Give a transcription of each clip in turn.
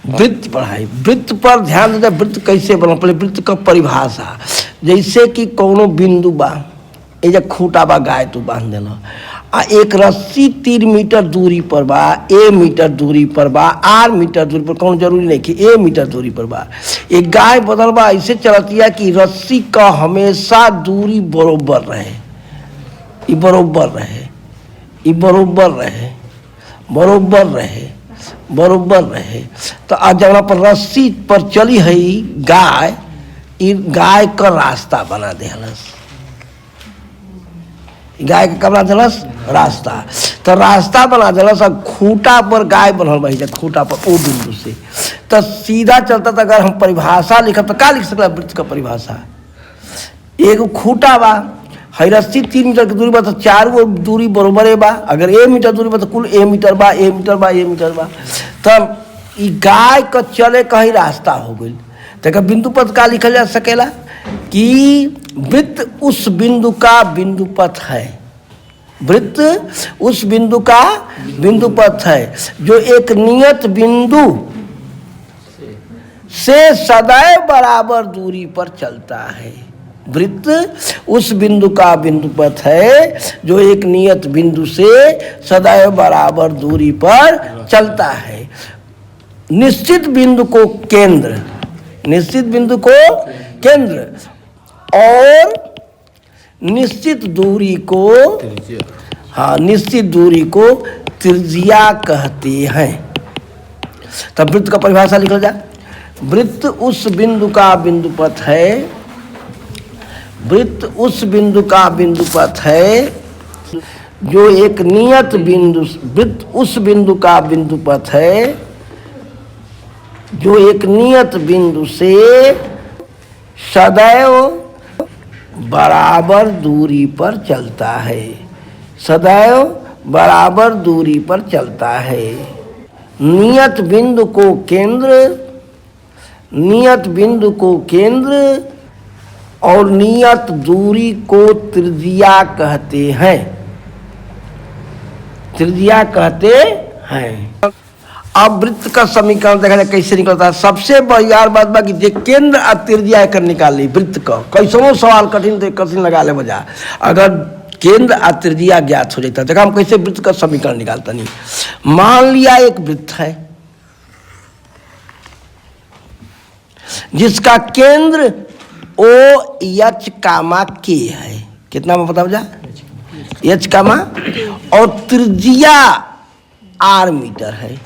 वृत्त पढ़ाई। वृत्त पर ध्यान देता, वृत्त कैसे बना, पहले वृत्त का परिभाषा। जैसे कि कोनो बिंदु बा, एजा खूटा बा, गाय तू बांध देना, आ एक रस्सी 3 मीटर दूरी पर बा, ए मीटर दूरी पर बा, आर मीटर दूरी पर, कौन जरूरी नहीं कि ए मीटर दूरी पर बा। एक गाय बदल बा ऐसे चलती है कि रस्सी का हमेशा दूरी बरोबर रहे, ये बरोबर रहे, ये बरोबर रहे, बरोबर रहे, बरोबर रहे। तो आज जगह पर रस्सी पर चली है गाय, गाय का रास्ता बना देहलस, गाय का कमरा देलस रास्ता। तो रास्ता बना देलस और खूटा पर गाय बनल बही, खूटा पर ओ बिंदु से तो सीधा चलता था। अगर हम परिभाषा लिखब तो का लिख सकला वृत्त का परिभाषा? एगो खूटा बा, है रस्सी 3 मीटर की दूरी बा, तो 4 गो दूरी बरोबर बा। अगर ए मीटर दूरी बा तो कुल ए मीटर बा, ए मीटर बा, ए मीटर बा। तब ई गाय का चले कहीं रास्ता हो गई। तो बिंदु पथ का लिखल जा सकेला कि वृत्त उस बिंदु का बिंदु पथ है, वृत्त उस बिंदु का बिंदु पथ है जो एक नियत बिंदु से सदैव बराबर दूरी पर चलता है। वृत्त उस बिंदु का बिंदु पथ है जो एक नियत बिंदु से सदैव बराबर दूरी पर चलता है। निश्चित बिंदु को केंद्र, निश्चित बिंदु को केंद्र और निश्चित दूरी को, हाँ, निश्चित दूरी को त्रिज्या कहते हैं। तब वृत्त का परिभाषा लिखा जाए। वृत्त उस बिंदु का बिंदु पथ है, वृत्त उस बिंदु का बिंदु पथ है जो एक नियत बिंदु, वृत्त उस बिंदु का बिंदु पथ है जो एक नियत बिंदु से सदैव बराबर दूरी पर चलता है, सदैव बराबर दूरी पर चलता है। नियत बिंदु को केंद्र, नियत बिंदु को केंद्र और नियत दूरी को त्रिज्या कहते हैं, त्रिज्या कहते हैं। अब वृत्त का समीकरण देखा जाए कैसे निकलता है। सबसे बढ़िया बात बा कि केंद्र और त्रिज्या कर निकाल ली वृत्त का। कैसो सवाल कठिन तो कठिन लगा ले बजा, अगर केंद्र और त्रिज्या ज्ञात हो जाता है। देखा हम कैसे वृत्त का समीकरण निकालता नहीं। मान लिया एक वृत्त है जिसका केंद्र ओ एच कामा के है, कितना में पता बजा, एच कामा, और त्रिज्या आर मीटर है।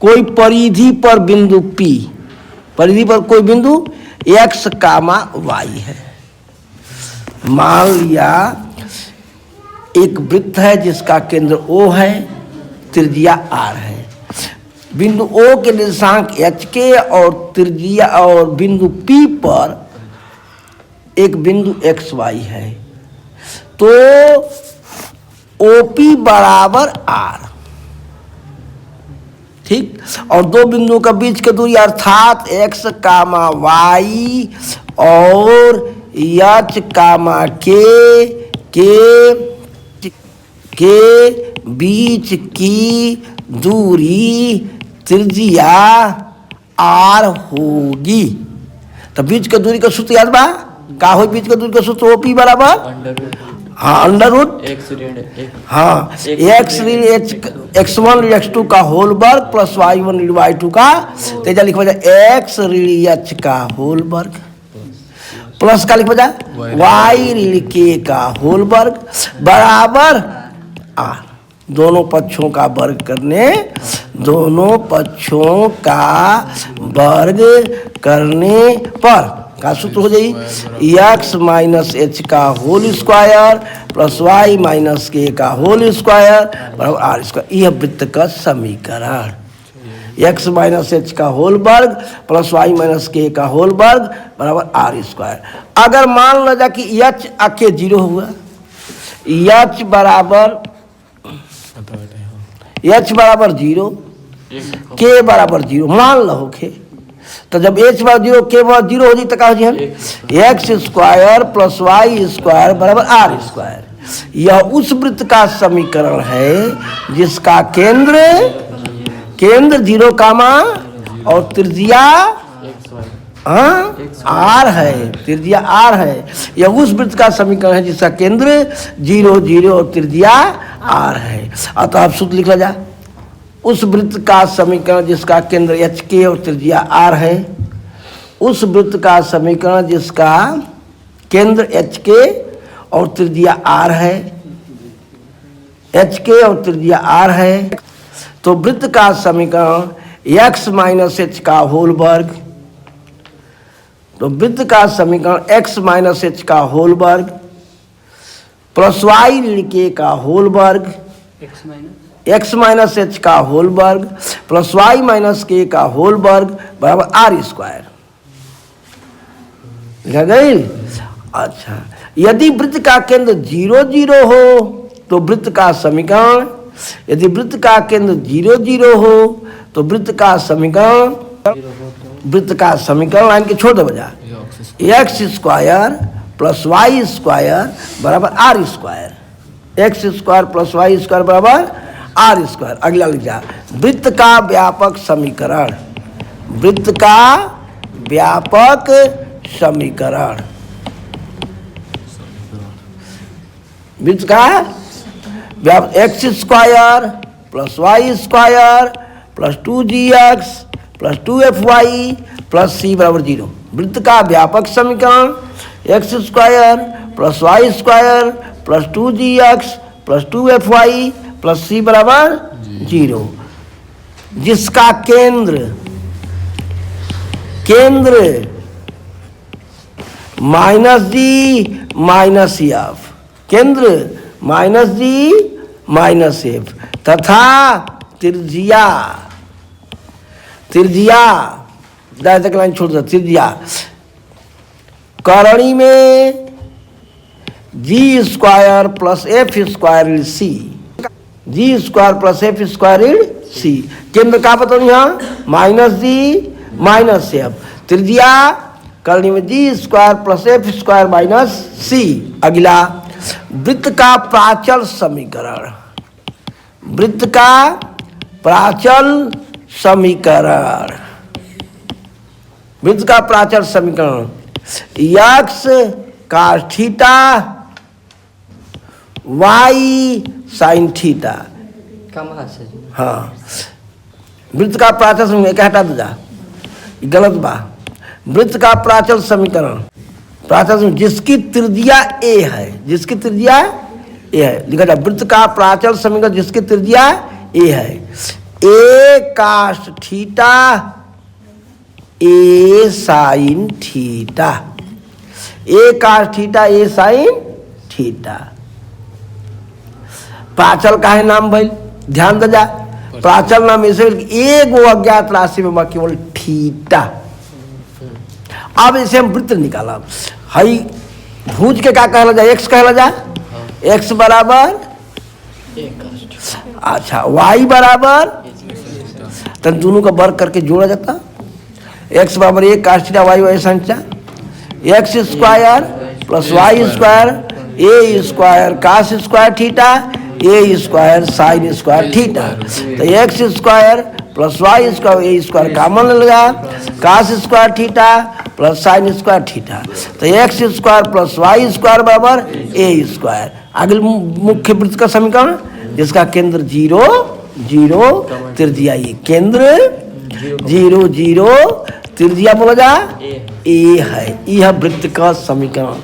कोई परिधि पर बिंदु P, परिधि पर कोई बिंदु x कामा y है। मान लिया एक वृत्त है जिसका केंद्र O है, त्रिज्या R है। बिंदु O के निर्देशांक h के और त्रिज्या और बिंदु P पर एक बिंदु x y है। तो OP बराबर R, ठीक। और दो बिंदुओं का बीच की दूरी अर्थात x कामा y और h कामा के बीच की दूरी त्रिज्या r होगी। तो बीच की दूरी का सूत्र याद बा का हो? बीच की दूरी का सूत्र OP बराबर, हाँ, अंडर रूट, हाँ, x1 x2 का होल वर्ग प्लस y1 y2 का, तेजा लिखा जाए x ऋण h का होल वर्ग प्लस का लिखा जाए y ऋण k का होल वर्ग बराबर r। दोनों पक्षों का वर्ग करने, दोनों पक्षों का वर्ग करने पर का सूत्र हो जाई x माइनस एच का whole square plus y minus k का होल स्क्वायर बराबर आर स्क्वायर। यह वृत्त का समीकरण। x माइनस एच का होल वर्ग प्लस y माइनस के का होल वर्ग बराबर आर स्क्वायर। अगर मान लो जा कि h आके 0 हुआ, h बराबर 0, k बराबर 0 मान लो के, तो जब h बराबर 0 k बराबर 0 हो जाए तो क्या हो जाए? X square plus y square बराबर आर स्क्वायर। यह उस वृत्त का समीकरण है जिसका केंद्र केंद्र 0 कामा और त्रिज्या आर है, त्रिज्या आर है। यह उस वृत्त का समीकरण है जिसका केंद्र 0 0 और त्रिज्या आर है। अतः आप सूत्र लिख ला जा, उस वृत्त का समीकरण जिसका केंद्र एच के और त्रिज्या आर है, उस वृत्त का समीकरण जिसका केंद्र एच के और त्रिज्या आर है, एच के और त्रिज्या आर है, तो वृत्त का समीकरण x माइनस एच का होल वर्ग, तो वृत्त का समीकरण x माइनस एच का होल वर्ग प्लस वाई ऋण के का होल वर्ग, x माइनस एच का होल वर्ग प्लस वाई माइनस के का होल वर्ग बराबर आर स्क्वायर। लिखा गई। अच्छा, यदि वृत्त का केंद्र 0 0 हो तो वृत्त का समीकरण, यदि वृत्त का केंद्र 0 0 हो तो वृत्त का समीकरण, वृत्त का समीकरण लाइन के छोड़ दे बजा, x square plus y square बराबर r square, x square plus y square बराबर आर स्क्वायर। अगला लिख जा, वृत्त का व्यापक समीकरण, वृत्त का व्यापक समीकरण, वृत्त का x square plus y square plus 2gx plus 2fy plus c बराबर 0। वृत्त का व्यापक समीकरण x square plus y square plus 2gx plus 2fy plus c बराबर 0, जिसका केंद्र माइनस जी माइनस एफ, केंद्र माइनस जी माइनस एफ तथा त्रिज्या, त्रिज्या तक लाइन छोड़ दो, त्रिज्या करणी में g square plus f square सी, जी स्क्वायर प्लस एफ स्क्वायर सी। केंद्र का बताओ यहाँ माइनस जी माइनस एफ, त्रिज्या करणी में g square plus f square minus c. अगला, वृत्त का प्राचल समीकरण, वृत्त का प्राचल समीकरण, वृत्त का प्राचल समीकरण x cos theta y sine theta. हाँ, वृत्त का प्राचल समीकरण क्या हटा दे, गलत बा। वृत्त का प्राचल समीकरण, प्राचल समीकरण जिसकी त्रिज्या a है, जिसकी त्रिज्या a है, लिखा जाए वृत्त का प्राचल समीकरण जिसकी त्रिज्या a है, a cos theta a sine theta, a cos theta a sine theta. प्राचल का है नाम भाई, ध्यान दे जा, प्राचल नाम ऐसे एक वो अज्ञात राशि में केवल थीटा। अब इसे हम वृत्त निकाला, हई भुज के क्या कहला जाए, एक्स कहला जाए, एक्स बराबर, अच्छा वाई बराबर, तो दोनों का वर्ग करके जोड़ा जाता, एक्स बराबर एक cos theta y y sine theta, x square plus y square a square cos square theta a square sine square theta. तो x square plus y square a square common ले लगा, cos square theta plus sine square theta, तो x square plus y square बराबर a square. आगे मुख्य वृत्त का समीकरण जिसका केंद्र 0 0 त्रिज्या ये, केंद्र 0 0 त्रिज्या बोला जा ए है, यह वृत्त का समीकरण।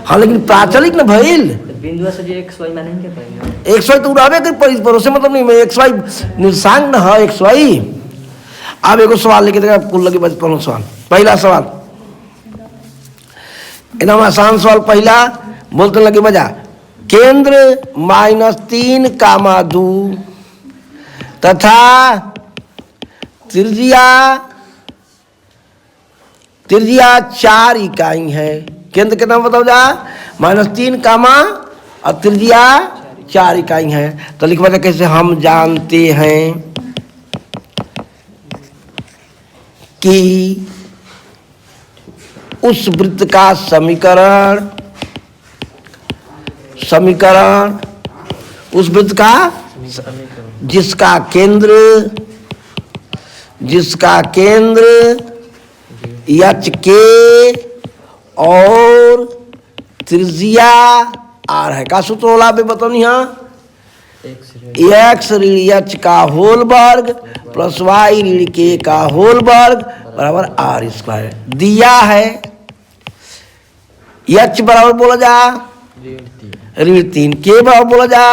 हाँ लेकिन प्राचलिक न भइल, बिंदु से जो xy मानेंगे पड़ेगा, xy तो उड़ावे के परोसे मतलब नहीं, मैं xy निशांग न है xy। अब एगो सवाल लेके देखा कुल लगे बच पहला सवाल, पहला सवाल एकदम आसान सवाल। पहला बोलते लगे बजा, केंद्र -3,2 तथा त्रिज्या 4 इकाई है। केंद्र कितना बताओ जा, -3, और त्रिज्या 4 इकाई है। तो लिखवा था कैसे, हम जानते हैं कि उस वृत्त का समीकरण, उस वृत्त का जिसका केंद्र एच के और त्रिज्या आर है। का सूत्र होला बे बताओ हाँ, एक्स ऋण एच का होल वर्ग प्लस वाई ऋण के का होल वर्ग बराबर आर स्क्वायर दिया है। एच बराबर बोला जा ऋण 3, के बराबर बोला जा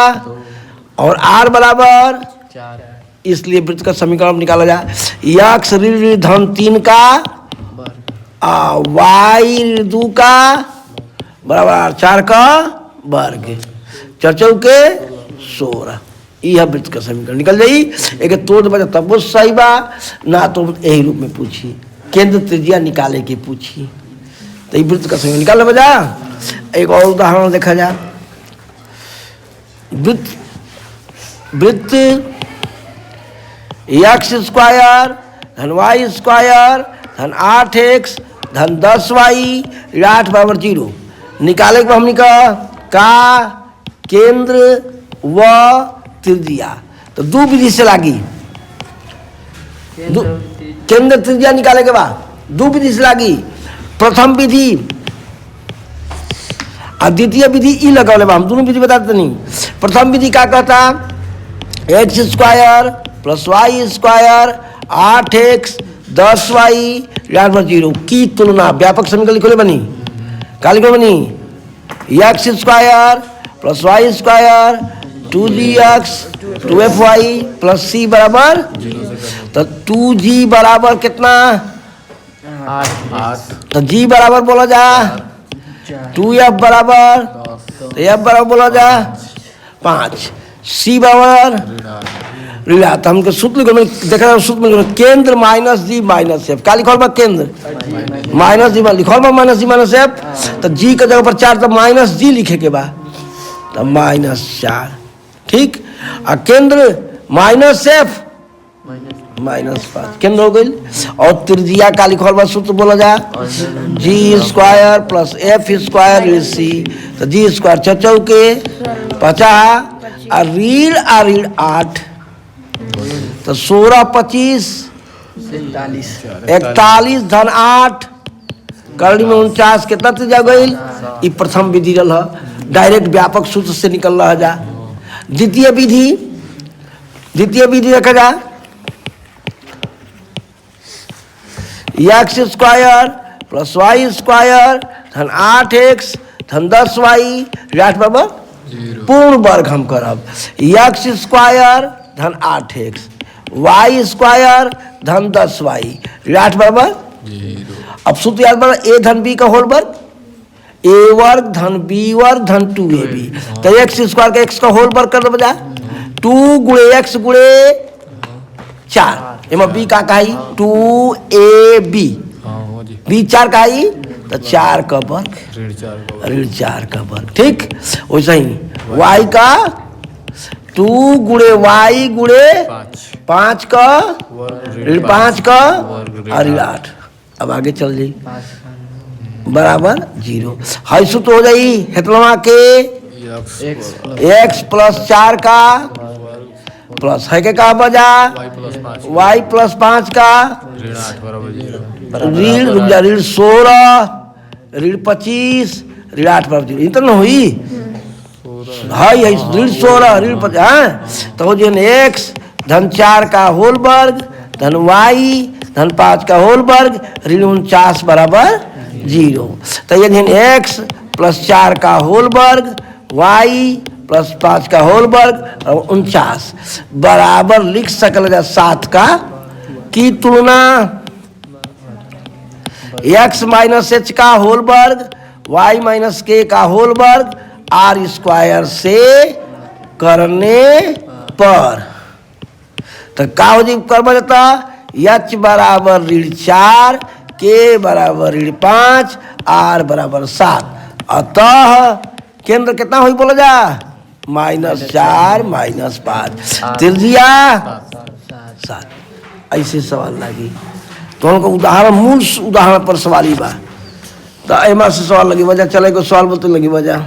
और आर बराबर 4, इसलिए वृत्त का समीकरण निकाला जाए। एक्स ऋण धन 3 का वाई ऋण 2 का बराबर 4 का वर्ग 4 के 16। यह वृत्त का समीकरण निकल जाई। एक तोड़ बचा तब वो सही बा ना, तो यही रूप में पूछी केंद्र त्रिज्या निकाले के पूछी तो वृत्त का समीकरण निकाल बजा। एक और उदाहरण देखा जा। वृत्त एक्स स्क्वायर धन वाई स्क्वायर धन 8x धन 10y 8 बराबर 0 निकाले के हमने का केंद्र व त्रिज्या। तो दो विधि से लागी केंद्र त्रिज्या निकाले के बाद दो विधि से लागी। प्रथम विधि और द्वितीय विधि ई लगा हम दोनों विधि बताते नहीं। प्रथम विधि क्या कहता, x square plus y square 8x 10y 0 की तुलना व्यापक समीकरण लिखो बनी का लिखो बनी x square plus y square 2gx 2fy plus c बराबर तो 2g बराबर कितना 8, तो g बराबर बोला जा 2f बराबर तो f बराबर बोला जा 5 c बराबर ऋणा। तो हमको सूत्र लिखो देख रहे सूत्र में लिखो केंद्र माइनस जी माइनस एफ। का लिखल बा केंद्र माइनस जी लिखल बा माइनस जी माइनस एफ। तो जी के जगह पर 4 तो माइनस जी लिखे के बा तो -4 ठीक। और केंद्र माइनस एफ -5 केंद्र हो गई। और त्रिज्या का लिखल बा सूत्र बोला जा जी स्क्वायर प्लस एफ स्क्वायर ऋण सी। तो जी स्क्वायर 4 के 50 और ऋण 8 तो 16 25 41 धन 8 करणी में 49 कितना त्रिज्या गई। ये प्रथम विधि रहा डायरेक्ट व्यापक सूत्र से निकल रहा जा। द्वितीय विधि रखा जा x square plus y square धन 8x धन 10y 8 बराबर पूर्ण वर्ग हम करब एक्स स्क्वायर धन 8x वाई स्क्वायर धन 10y 8 बराबर 0। अब सूत्र याद बना a धन b का होल वर्ग a वर्ग धन b वर्ग धन 2ab। तो एक्स स्क्वायर का x का होल वर्ग कर दो बजा 2 गुणे x गुणे 4 एमा b का कही 2ab b 4 कही तो 4 का वर्ग ऋण 4 का वर्ग ठीक। वैसे ही y का 2 गुणे y गुणे 5 का ऋण 5 का और ऋण 8। अब आगे चल जाई बराबर 0 है सूत्र हो जाई हेतलवा के x प्लस 4 का प्लस है के का बजा y प्लस 5 का ऋण 16 ऋण 25 ऋण 8 बराबर 0 इतना हुई है ऋण 16 ऋण 50 तो जो x धन 4 का होल वर्ग धन y धन 5 का होल वर्ग ऋण 49 बराबर 0। तो ये x प्लस 4 का होल वर्ग y प्लस 5 का होल वर्ग और 49 बराबर लिख सकल जा 7 का की तुलना x माइनस h का होल वर्ग y माइनस k का होल वर्ग r स्क्वायर से करने पर तो का हो जी कर जाता h बराबर ऋण 4 k बराबर ऋण 5 r बराबर 7। अतः केंद्र कितना हुई बोला जा -4 -5 त्रिज्या 7। ऐसे सवाल लगी तो उनको उदाहरण मूल उदाहरण पर सवाल ही बा तो एमा से सवाल लगी वजह चले को सवाल बोलते लगी वजह